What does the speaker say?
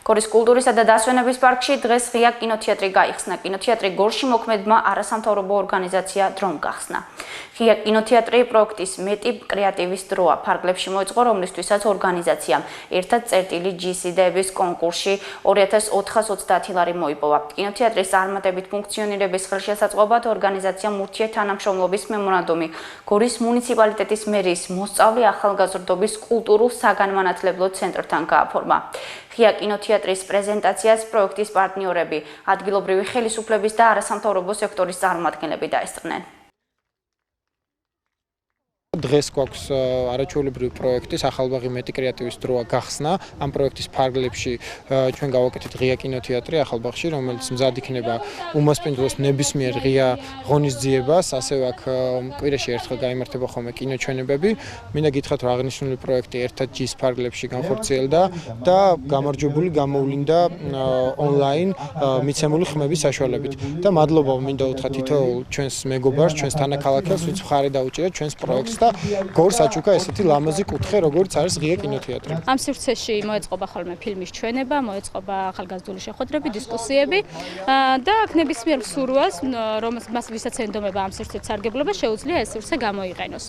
გორის კულტურისა და დასვენების პარკში დღეს ღია კინოთეატრი გაიხსნა. კინოთეატრი გორში მოქმედმა არასამთავრობო ორგანიზაცია დრომ გახსნა. ღია კინოთეატრი პროექტის მეტი კრეატივის დროა. ფარგლებში მოეწყო, რომლისთვისაც ორგანიზაციამ ერთად წერტილი GCD-ების კონკურსში 2430 ლარი მოიპოვა. კინოთეატრის წარმატებით ფუნქციონირების ხელშესაწყობად ორგანიზაციამ ურთიერთთანამშრომლობის მემორანდუმი გორის მუნიციპალიტეტის მერის მოსწავლე ახალგაზრდობის კულტურულ საგანმანათლებლო ცენტრთან გააფორმა. ღია კინოთეატრის პრეზენტაციას პროექტის პარტნიორები, ადგილობრივი ხელისუფლების და არასამთავრობო სექტორის წარმომადგენლები დაესწრნენ. დღეს გვაქვს არაჩვეულებრივი პროექტის ახალბაღი მეტი კრეატივის დროა გახსნა. ამ პროექტის ფარგლებში ჩვენ გავაკეთეთ ღია კინოთეატრი ახალბაღში, რომელიც მზად იქნება უმასპინძლოს ნებისმიერ ღია ღონისძიებას. ასევე აქ კვირაში ერთხელ გაიმართება ხოლმე კინოჩვენებები. მინდა გითხრათ, რომ აღნიშნული პროექტი ერთად ჯის ფარგლებში განხორციელდა და გამარჯვებული გამოვლინდა ონლაინ მიცემული ხმების საშუალებით. და მადლობა მინდა უთხრა თითოეულ ჩვენს მეგობარს, ჩვენს თანაქალაქელს, ვინც მხარი დაუჭირა ჩვენს პროექტს. გორს აჩუქა ესეთი ლამაზი კუთხე, როგორც არის ღია კინოთეატრი. ამ სივრცეში მოეწყობა ხოლმე ფილმის ჩვენება, მოეწყობა ახალგაზრდული შეხვედრები, დისკუსიები და აქ ნებისმიერ მსურველს, რომელსაც ვისაც ენდომება ამ სივრცეში სარგებლობა, შეუძლია ეს სივრცე გამოიყენოს.